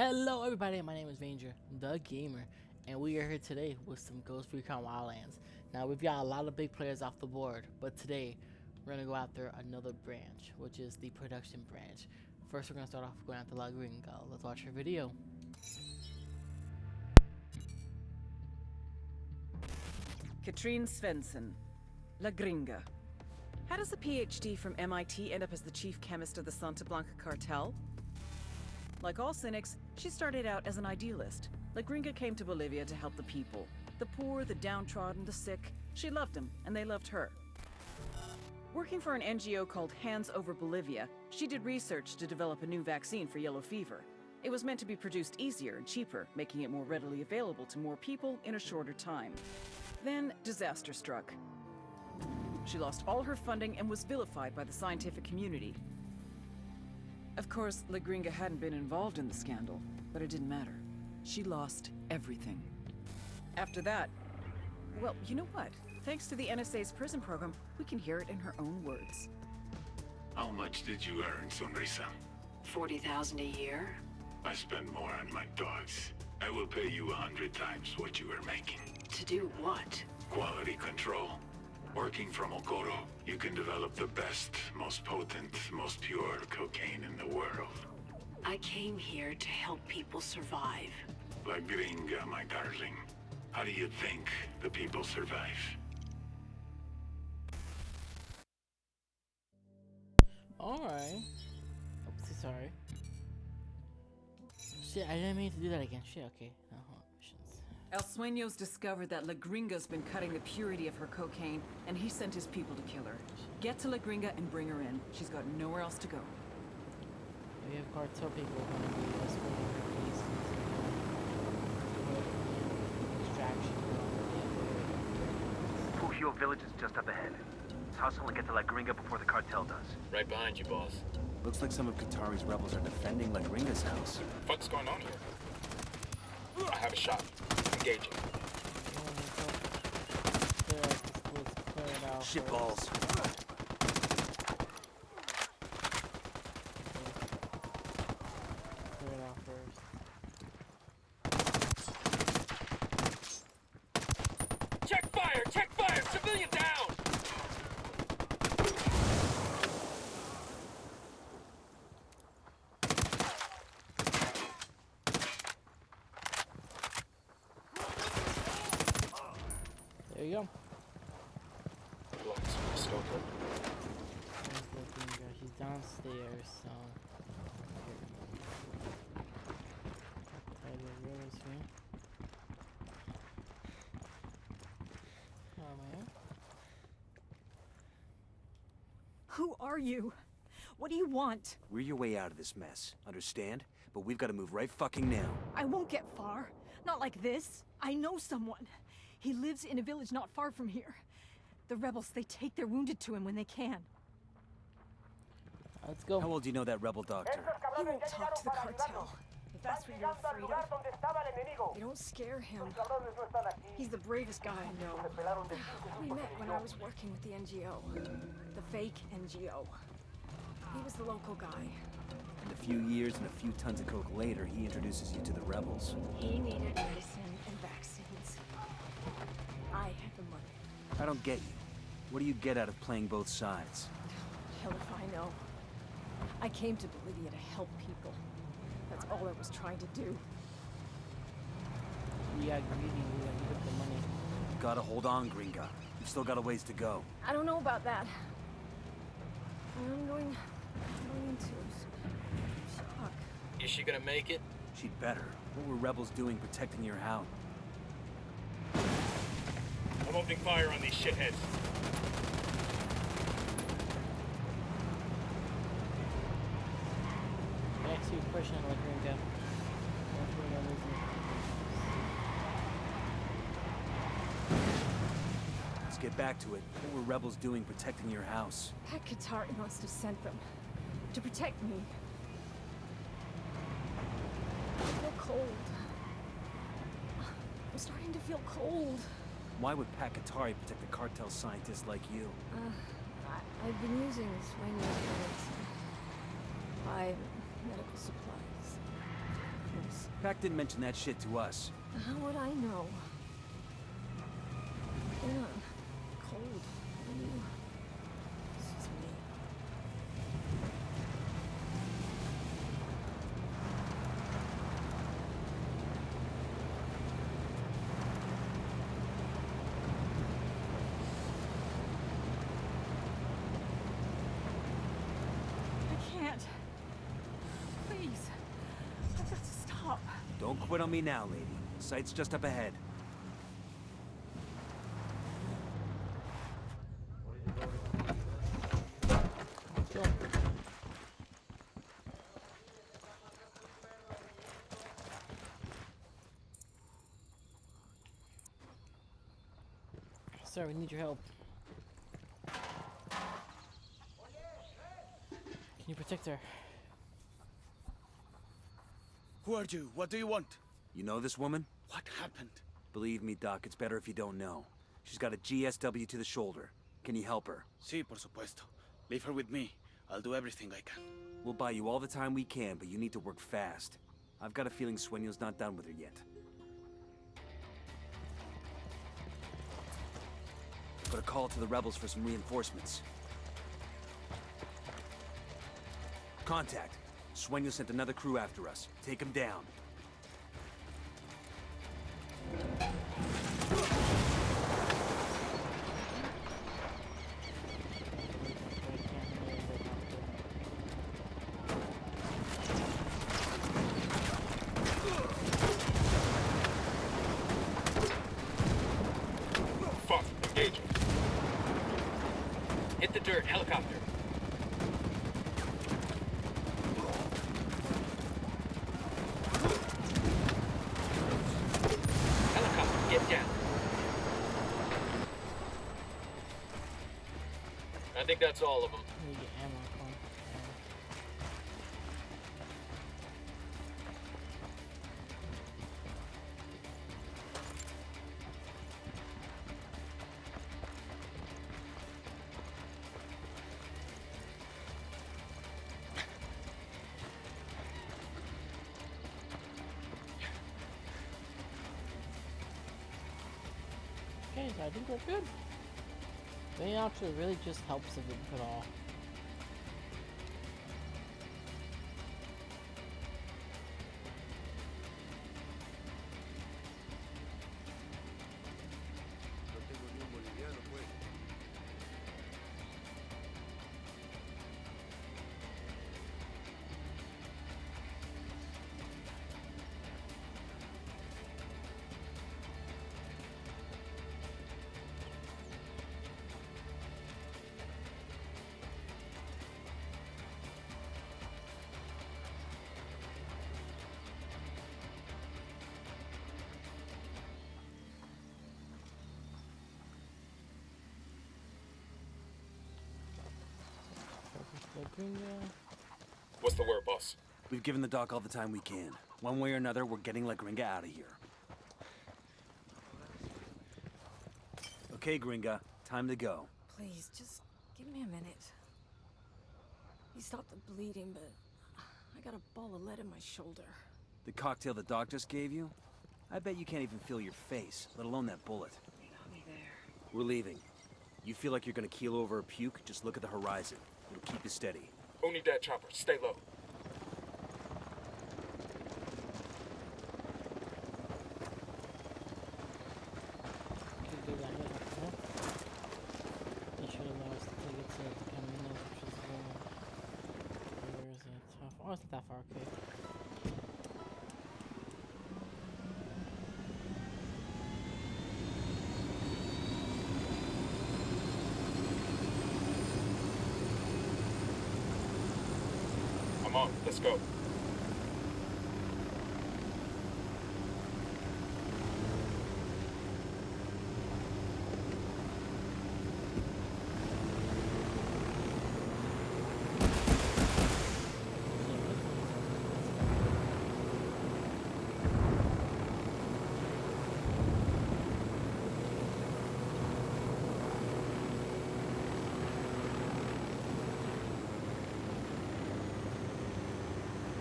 Hello everybody, my name is Ranger, the Gamer, and we are here today with some Ghost Recon Wildlands. Now we've got a lot of big players off the board, but today we're going to go after another branch, which is the production branch. First we're going to start off going after La Gringa. Let's watch her video. Katrine Svensson, La Gringa. How does a PhD from MIT end up as the chief chemist of the Santa Blanca cartel? Like all cynics, she started out as an idealist. La Gringa came to Bolivia to help the people. The poor, the downtrodden, the sick. She loved them, and they loved her. Working for an NGO called Hands Over Bolivia, she did research to develop a new vaccine for yellow fever. It was meant to be produced easier and cheaper, making it more readily available to more people in a shorter time. Then, disaster struck. She lost all her funding and was vilified by the scientific community. Of course, La Gringa hadn't been involved in the scandal, but it didn't matter. She lost everything. After that, well, you know what? Thanks to the NSA's prison program, we can hear it in her own words. How much did you earn, Sonrisa? 40,000 a year? I spend more on my dogs. I will pay you 100 times what you are making. To do what? Quality control. Working from Okoro, you can develop the best, most potent, most pure cocaine in the world. I came here to help people survive. La Gringa, my darling. How do you think the people survive? Alright. Oopsie, sorry. Shit, I didn't mean to do that again. Shit, okay. Missions. El Sueños discovered that La Gringa's been cutting the purity of her cocaine, and he sent his people to kill her. Get to La Gringa and bring her in. She's got nowhere else to go. We have cartel people going to be escorting her case. Extraction. Fugio village is just up ahead. Let's hustle and get to La Gringa before the cartel does. Right behind you, boss. Looks like some of Qatari's rebels are defending La Gringa's house. What's going on here? I have a shot. Engaging. Shitballs. Clear it out first. Check fire! Check fire! Civilian down! There you go. Relax. Stoker. Where's the Gringa? She's downstairs, so. Oh man. Who are you? What do you want? We're your way out of this mess, understand? But we've got to move right fucking now. I won't get far. Not like this. I know someone. He lives in a village not far from here. The rebels, they take their wounded to him when they can. Let's go. How well do you know that rebel doctor? He won't talk to the cartel. If that's what you're afraid of, they don't scare him. He's the bravest guy I know. We met when I was working with the NGO. The fake NGO. He was the local guy. And a few years and a few tons of coke later, he introduces you to the rebels. He needed medicine and vaccines. I had the money. I don't get you. What do you get out of playing both sides? Hell if I know. I came to Bolivia to help people. That's all I was trying to do. We got greedy, we got the money. Gotta hold on, Gringa. You've still got a ways to go. I don't know about that. I'm going into shock. Is she gonna make it? She'd better. What were rebels doing protecting your house? I'm opening fire on these shitheads. Next, you pushing La Gringa. Let's get back to it. What were rebels doing protecting your house? Pat Qatari must have sent them. To protect me. I feel cold. I'm starting to feel cold. Why would Pat Qatari protect a cartel scientist like you? I've been using Sueños buy medical supplies. Pac didn't mention that shit to us. How would I know? Man, cold. Blue. This is me. I can't. Please. I've got to stop. Don't quit on me now, lady. Sight's just up ahead. Go. Sir, we need your help. Can you protect her? Who are you? What do you want? You know this woman? What happened? Believe me, Doc, it's better if you don't know. She's got a GSW to the shoulder. Can you help her? Sí, por supuesto. Leave her with me. I'll do everything I can. We'll buy you all the time we can, but you need to work fast. I've got a feeling Sueño's not done with her yet. Put a call to the rebels for some reinforcements. Contact. Sueño sent another crew after us. Take him down. Fuck, engaging. Hit the dirt, helicopter. Helicopter, get down. I think that's all of them. Let me get ammo. Come on. Okay, so I think we're good. Maybe actually really just helps if we put all. What's the word, boss? We've given the doc all the time we can. One way or another, we're getting La Gringa out of here. Okay, Gringa, time to go. Please, just give me a minute. He stopped the bleeding, but I got a ball of lead in my shoulder. The cocktail the doc just gave you? I bet you can't even feel your face, let alone that bullet. I'll be there. We're leaving. You feel like you're gonna keel over or puke, just look at the horizon. It'll keep you steady. Who need that chopper? Stay low. Could do that here, huh? They should allow us to take it to the Caminos, which is where is it? Oh, it's not that far, okay. I'm on. Let's go.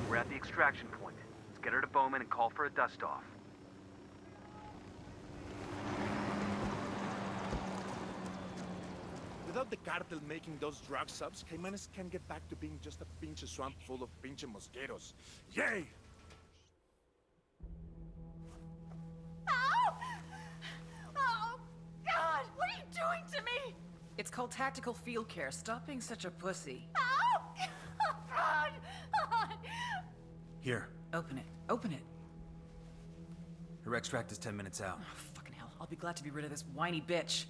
We're at the extraction point. Let's get her to Bowman and call for a dust-off. Without the cartel making those drug subs, Caimanes can get back to being just a pinche swamp full of pinche mosquitoes. Yay! Oh! Oh, God! What are you doing to me? It's called tactical field care. Stop being such a pussy. Oh! God! Here. Open it. Open it. Her extract is 10 minutes out. Oh, fucking hell. I'll be glad to be rid of this whiny bitch.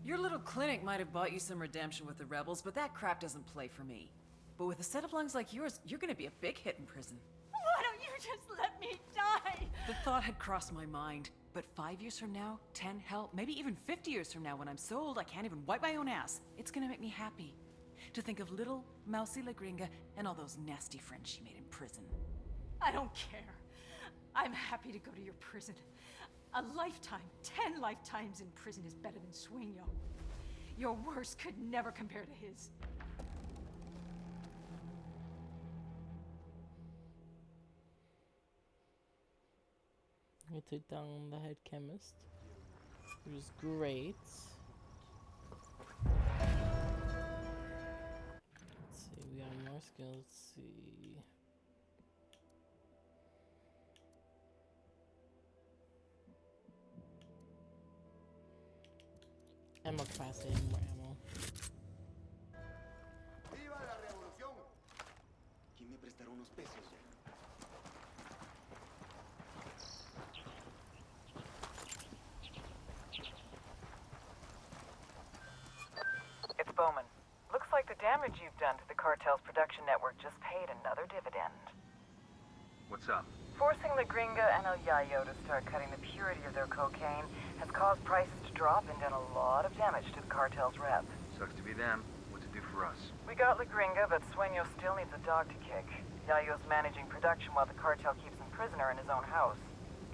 Your little clinic might have bought you some redemption with the rebels, but that crap doesn't play for me. But with a set of lungs like yours, you're gonna be a big hit in prison. Why don't you just let me die? The thought had crossed my mind, but 5 years from now, 10, hell, maybe even 50 years from now, when I'm so old I can't even wipe my own ass, it's gonna make me happy. To think of little mousy La Gringa and all those nasty friends she made in prison. I don't care. I'm happy to go to your prison. A lifetime, 10 lifetimes in prison is better than Sueño. Your worst could never compare to his. We took down the head chemist, which was great. Let's see, we got more skills. Let's see. Ammo capacity, more ammo. ¡Viva la revolución! ¿Quién me prestará unos pesos ya? It's Bowman. Looks like the damage you've done to the cartel's production network just paid another dividend. What's up? Forcing La Gringa and El Yayo to start cutting the purity of their cocaine has caused prices to drop and done a lot of damage to the cartel's rep. Sucks to be them. What's it do for us? We got La Gringa, but Sueño still needs a dog to kick. Yayo's managing production while the cartel keeps him prisoner in his own house.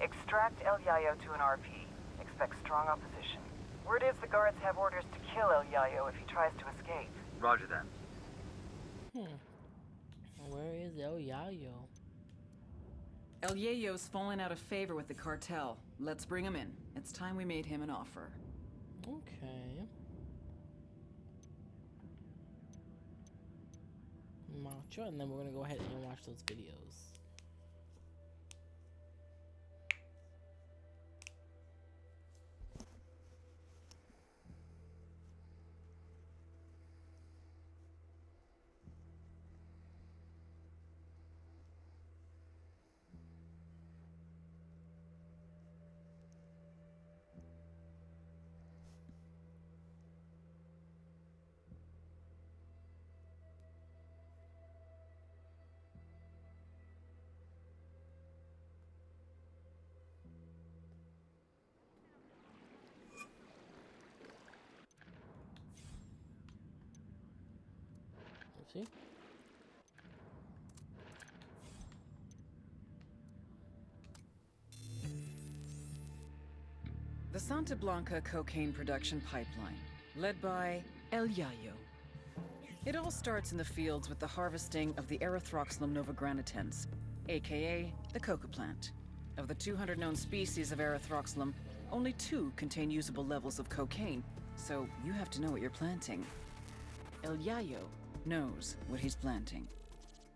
Extract El Yayo to an RP. Expect strong opposition. Word is the guards have orders to kill El Yayo if he tries to escape. Roger that. Where is El Yayo? El Yayo's fallen out of favor with the cartel. Let's bring him in. It's time we made him an offer. Okay. Macho, and then we're gonna go ahead and watch those videos. See? The Santa Blanca cocaine production pipeline, led by El Yayo. It all starts in the fields with the harvesting of the Erythroxylum novogranitens, aka the coca plant. Of the 200 known species of Erythroxylum, only 2 contain usable levels of cocaine, so you have to know what you're planting. El Yayo knows what he's planting.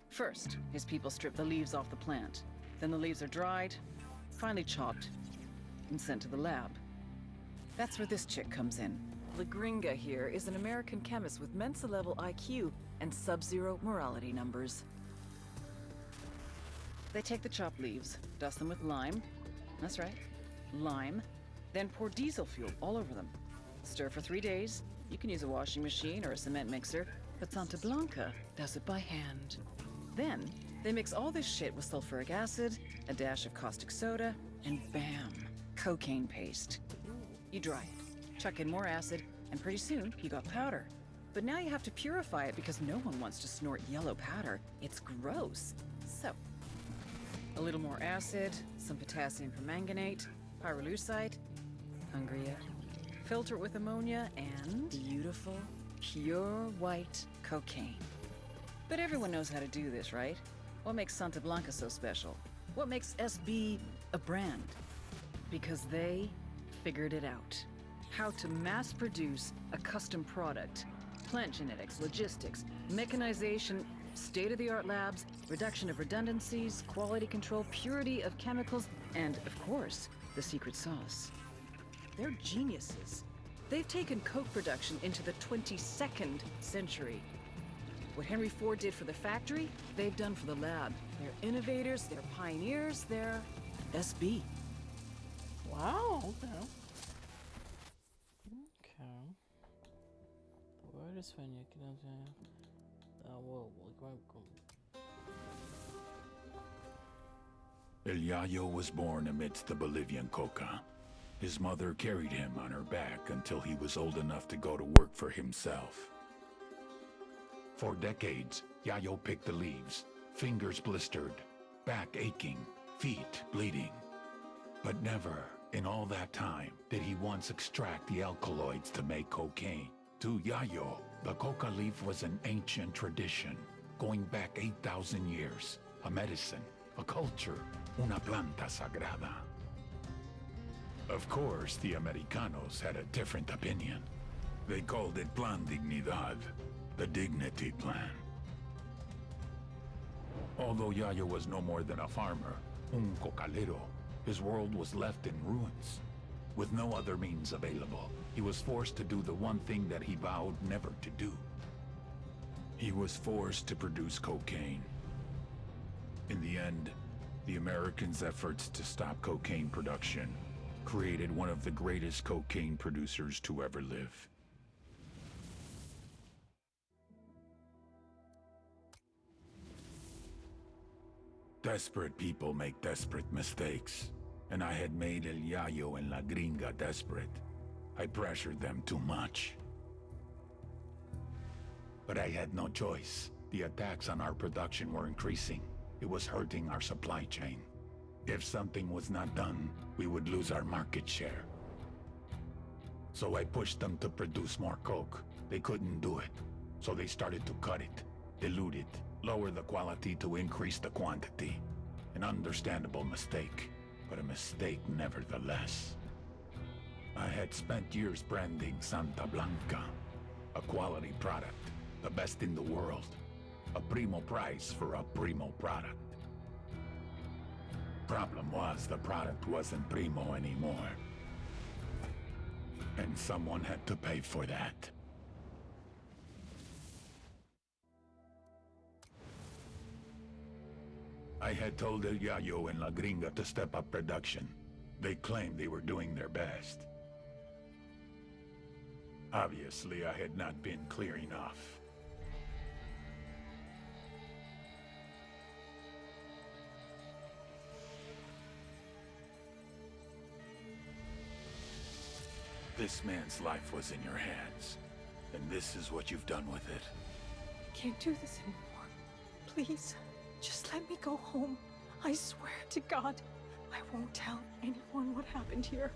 First, his people strip the leaves off the plant. Then the leaves are dried, finally chopped, and sent to the lab. That's where this chick comes in. La Gringa here is an American chemist with Mensa-level IQ and sub-zero morality numbers. They take the chopped leaves, dust them with lime. That's right, lime. Then pour diesel fuel all over them. Stir for 3 days. You can use a washing machine or a cement mixer, but Santa Blanca does it by hand. Then, they mix all this shit with sulfuric acid, a dash of caustic soda, and bam, cocaine paste. You dry it, chuck in more acid, and pretty soon you got powder. But now you have to purify it because no one wants to snort yellow powder. It's gross. So, a little more acid, some potassium permanganate, pyrolusite, hungry yet? Filter it with ammonia, and beautiful, pure white cocaine. But everyone knows how to do this, right? What makes Santa Blanca so special? What makes SB a brand? Because they figured it out. How to mass produce a custom product. Plant genetics, logistics, mechanization, state-of-the-art labs, reduction of redundancies, quality control, purity of chemicals, and, of course, the secret sauce. They're geniuses. They've taken Coke production into the 22nd century. What Henry Ford did for the factory, they've done for the lab. They're innovators, they're pioneers, they're SB. Wow, okay. Okay. The word is when you can El Yayo was born amidst the Bolivian coca. His mother carried him on her back until he was old enough to go to work for himself. For decades, Yayo picked the leaves, fingers blistered, back aching, feet bleeding. But never, in all that time, did he once extract the alkaloids to make cocaine. To Yayo, the coca leaf was an ancient tradition, going back 8,000 years. A medicine, a culture, una planta sagrada. Of course, the Americanos had a different opinion. They called it Plan Dignidad, the Dignity Plan. Although Yayo was no more than a farmer, un cocalero, his world was left in ruins. With no other means available, he was forced to do the one thing that he vowed never to do. He was forced to produce cocaine. In the end, the Americans' efforts to stop cocaine production created one of the greatest cocaine producers to ever live. Desperate people make desperate mistakes, and I had made El Yayo and La Gringa desperate. I pressured them too much. But I had no choice. The attacks on our production were increasing. It was hurting our supply chain. If something was not done, we would lose our market share. So I pushed them to produce more coke. They couldn't do it, so they started to cut it, dilute it, lower the quality to increase the quantity. An understandable mistake, but a mistake nevertheless. I had spent years branding Santa Blanca, a quality product, the best in the world, a primo price for a primo product. Problem was, the product wasn't primo anymore. And someone had to pay for that. I had told El Yayo and La Gringa to step up production. They claimed they were doing their best. Obviously, I had not been clear enough. This man's life was in your hands, and this is what you've done with it. I can't do this anymore. Please, just let me go home. I swear to God, I won't tell anyone what happened here.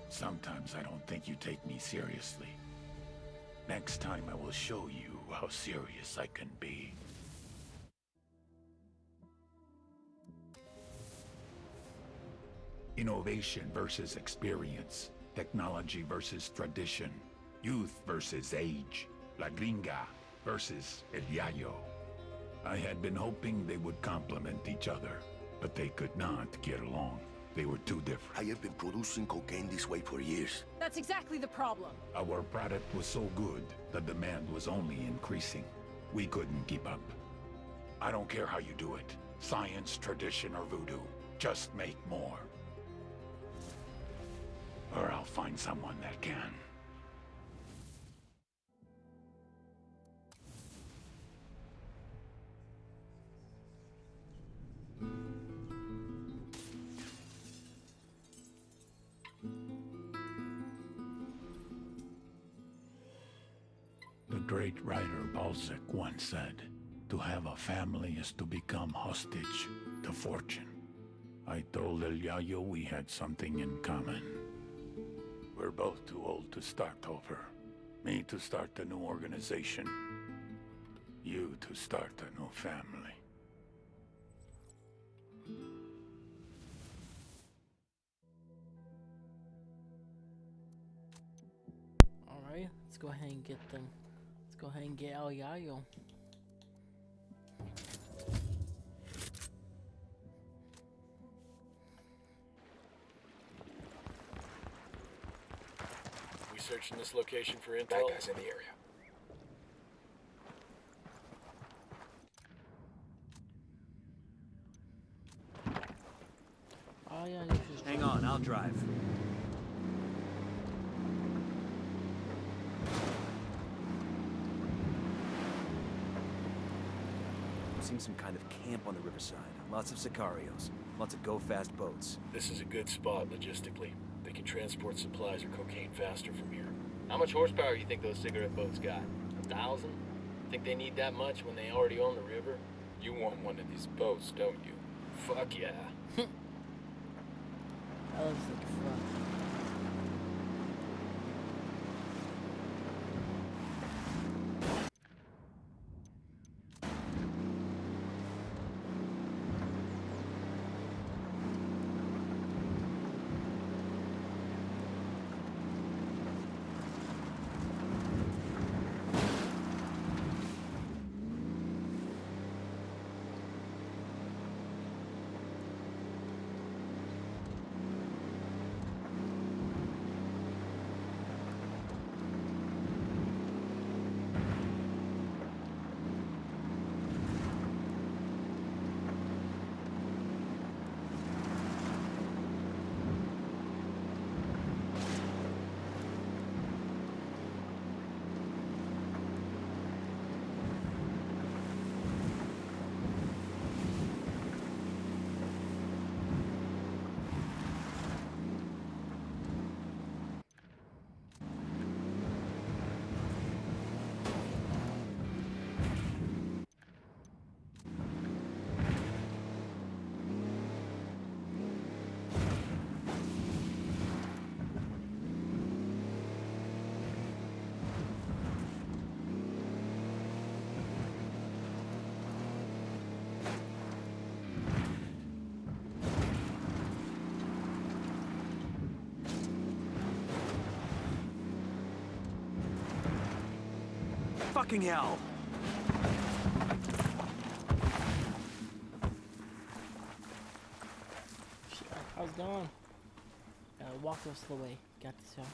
Sometimes I don't think you take me seriously. Next time I will show you how serious I can be. Innovation versus experience. Technology versus tradition. Youth versus age. La Gringa versus El Yayo. I had been hoping they would complement each other, but they could not get along. They were too different. I have been producing cocaine this way for years. That's exactly the problem. Our product was so good, the demand was only increasing. We couldn't keep up. I don't care how you do it. Science, tradition, or voodoo. Just make more. Or I'll find someone that can. The great writer Balzac once said, "To have a family is to become hostage to fortune." I told El Yayo we had something in common. We're both too old to start over. Me to start a new organization. You to start a new family. Alright, let's go ahead and get them. Let's go ahead and get El Yayo. We searching this location for intel? That guy's in the area. Oh yeah, you just Hang on, I'll drive. I'm seeing some kind of camp on the riverside. Lots of Sicarios. Lots of go-fast boats. This is a good spot logistically. They can transport supplies or cocaine faster from here. How much horsepower you think those cigarette boats got? 1,000? Think they need that much when they already own the river? You want one of these boats, don't you? Fuck yeah. That looks like fun. Fucking hell! Shit, how's it going? Walk the rest of the way. Got this, y'all.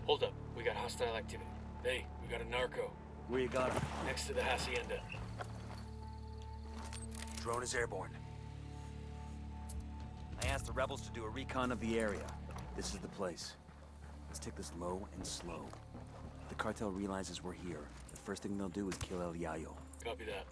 Hold up, we got hostile activity. Hey, we got a narco. Where you got him? Next to the hacienda. Drone is airborne. I asked the rebels to do a recon of the area. This is the place. Let's take this low and slow. If the cartel realizes we're here, the first thing they'll do is kill El Yayo. Copy that.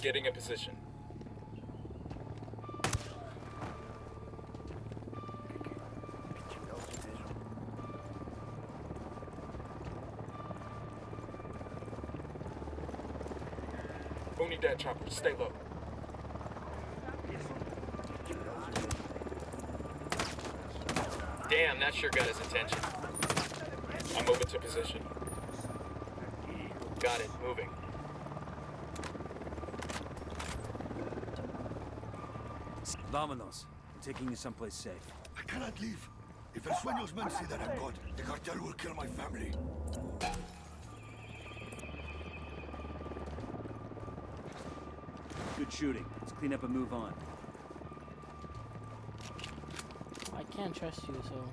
Getting a position. Who need that chopper? Stay low. Damn, that sure got his attention. I'm moving to position. Got it, moving. Vámonos. I'm taking you someplace safe. I cannot leave. If El Sueño's men see that I'm gone, the cartel will kill my family. Good shooting. Let's clean up and move on. I can't trust you, so...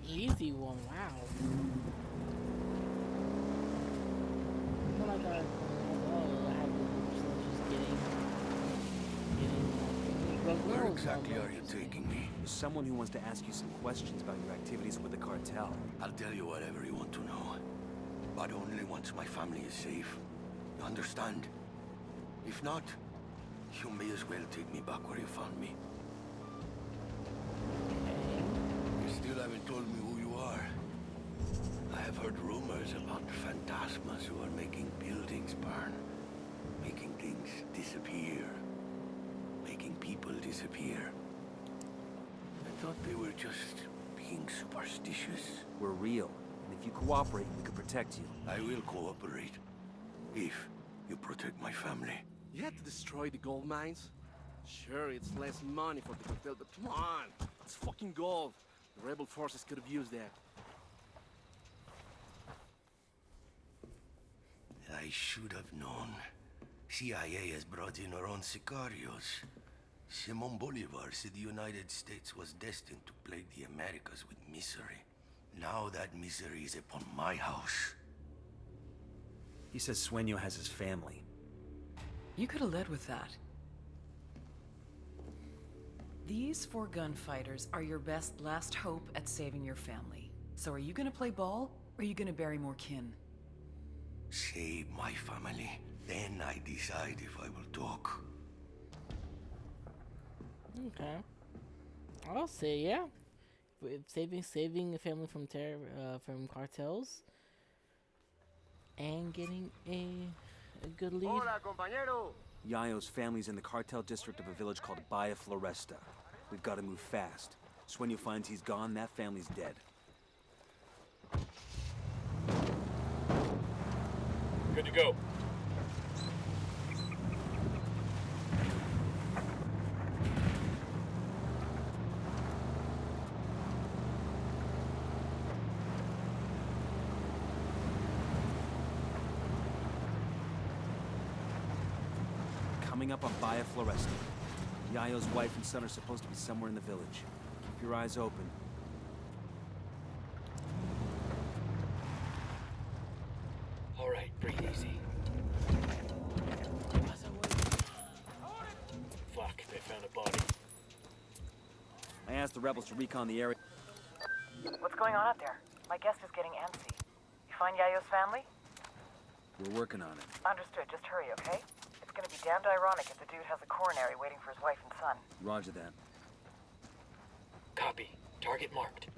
easy one. Wow. Not like I have just getting. Where exactly are you taking me? There's someone who wants to ask you some questions about your activities with the cartel. I'll tell you whatever you want to know. But only once my family is safe. You understand? If not, you may as well take me back where you found me. You still haven't told me who you are. I have heard rumors about phantasmas who are making buildings burn, making things disappear, making people disappear. I thought they were just being superstitious. We're real, and if you cooperate, we can protect you. I will cooperate, if you protect my family. You had to destroy the gold mines? Sure, it's less money for the cartel, but come on! It's fucking gold. The rebel forces could have used that. I should have known. CIA has brought in her own sicarios. Simon Bolivar said the United States was destined to plague the Americas with misery. Now that misery is upon my house. He says Sueño has his family. You could have led with that. These 4 gunfighters are your best last hope at saving your family. So are you gonna play ball, or are you gonna bury more kin? Save my family. Then I decide if I will talk. Okay. I'll say yeah. Saving the family from from cartels, and getting a good lead. Hola, compañero. Yayo's family's in the cartel district of a village called Bahia Floresta. We've got to move fast. Sueño finds he's gone, that family's dead. Good to go. Coming up on Bahia Floresta. Yayo's wife and son are supposed to be somewhere in the village. Keep your eyes open. All right, breathe easy. Fuck, they found a body. I asked the rebels to recon the area. What's going on out there? My guest is getting antsy. You find Yayo's family? We're working on it. Understood. Just hurry, okay? It's gonna be damned ironic if the dude has a coronary waiting for his wife and son. Roger that. Copy. Target marked.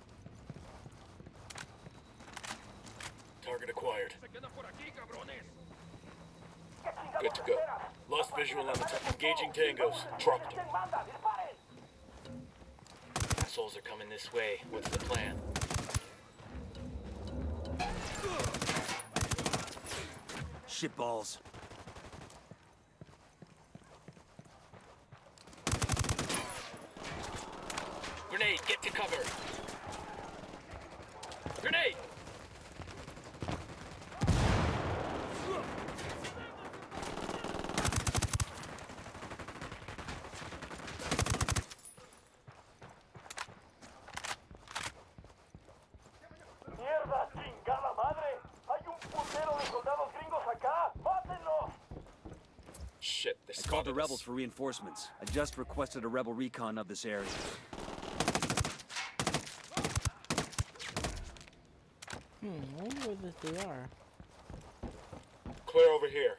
Target acquired. Good to go. Lost visual on the top. Engaging tangos. Dropped them. Assholes are coming this way. What's the plan? Shitballs. Grenade, get to cover. Grenade! ¡Mierda, chingada madre! ¡Hay un putero de soldados gringos acá! ¡Mátenlos! Shit, they I called the spotted rebels us. for reinforcements. I just requested a rebel recon of this area. I wonder where they are. Clear over here.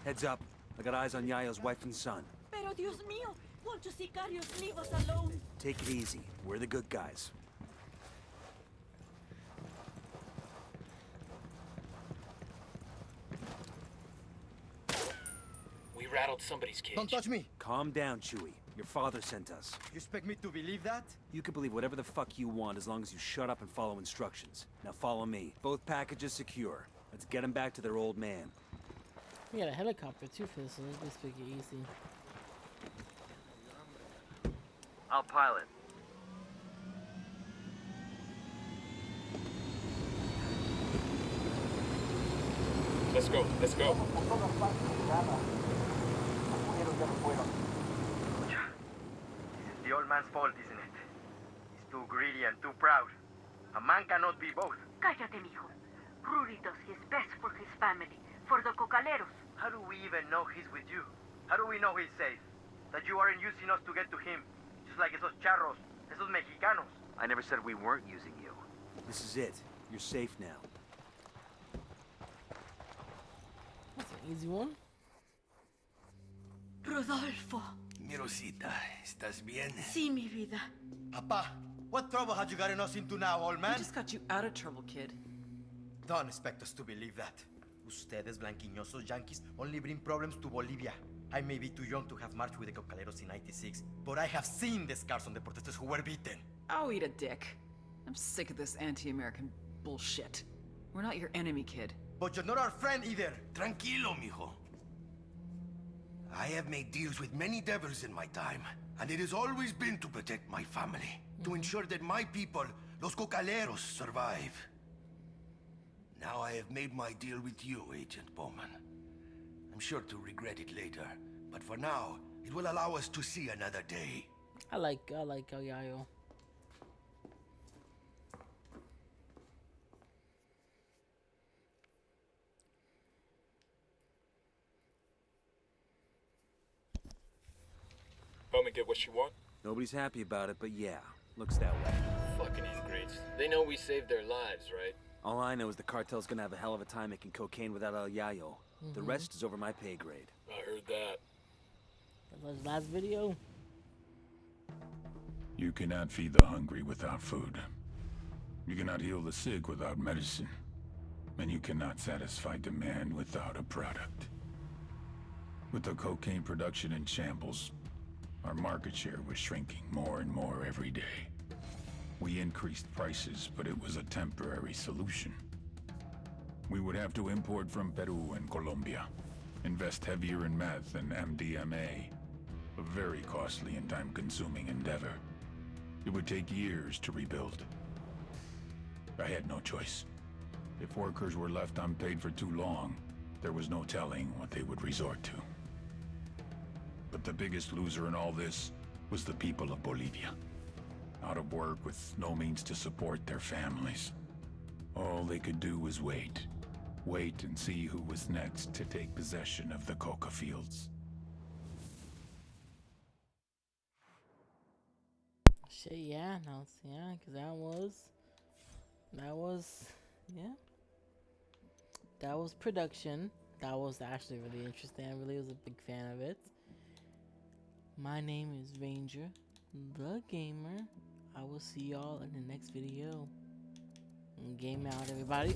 Heads up. I got eyes on Yayo's wife and son. Pero Dios mío, won't you sicarios leave us alone? Take it easy. We're the good guys. We rattled somebody's cage. Don't touch me! Calm down, Chewie. Your father sent us. You expect me to believe that? You can believe whatever the fuck you want as long as you shut up and follow instructions. Now follow me. Both packages secure. Let's get them back to their old man. We got a helicopter too for this, so let's make it easy. I'll pilot. Let's go. Let's go. This is the old man's fault, isn't it? He's too greedy and too proud. A man cannot be both. Cállate, mijo. Rudy does his best for his family, for the cocaleros. How do we even know he's with you? How do we know he's safe? That you aren't using us to get to him, just like esos charros, esos mexicanos. I never said we weren't using you. This is it. You're safe now. That's an easy one. Rodolfo. Mi Rosita, ¿estás bien? Sí, mi vida. Papa, what trouble had you gotten us into now, old man? I just got you out of trouble, kid. Don't expect us to believe that. Ustedes, blanquiñosos yankees, only bring problems to Bolivia. I may be too young to have marched with the cocaleros in '96, but I have seen the scars on the protesters who were beaten. Oh, eat a dick. I'm sick of this anti-American bullshit. We're not your enemy, kid. But you're not our friend either. Tranquilo, mijo. I have made deals with many devils in my time, and it has always been to protect my family, to ensure that my people, los cocaleros, survive. Now I have made my deal with you, Agent Bowman. I'm sure to regret it later, but for now, it will allow us to see another day. I like El Yayo. Bowman get what she want? Nobody's happy about it, but yeah, looks that way. Fucking ingrates. They know we saved their lives, right? All I know is the cartel's gonna have a hell of a time making cocaine without El Yayo. The rest is over my pay grade. I heard that. That was last video. You cannot feed the hungry without food. You cannot heal the sick without medicine. And you cannot satisfy demand without a product. With the cocaine production in shambles, our market share was shrinking more and more every day. We increased prices, but it was a temporary solution. We would have to import from Peru and Colombia, invest heavier in meth and MDMA, a very costly and time-consuming endeavor. It would take years to rebuild. I had no choice. If workers were left unpaid for too long, there was no telling what they would resort to. But the biggest loser in all this was the people of Bolivia. Out of work with no means to support their families. All they could do was wait. Wait and see who was next to take possession of the coca fields. Shit, yeah, no, yeah, because that was production. That was actually really interesting. I really was a big fan of it. My name is Ranger, the Gamer. I will see y'all in the next video. Game out, everybody.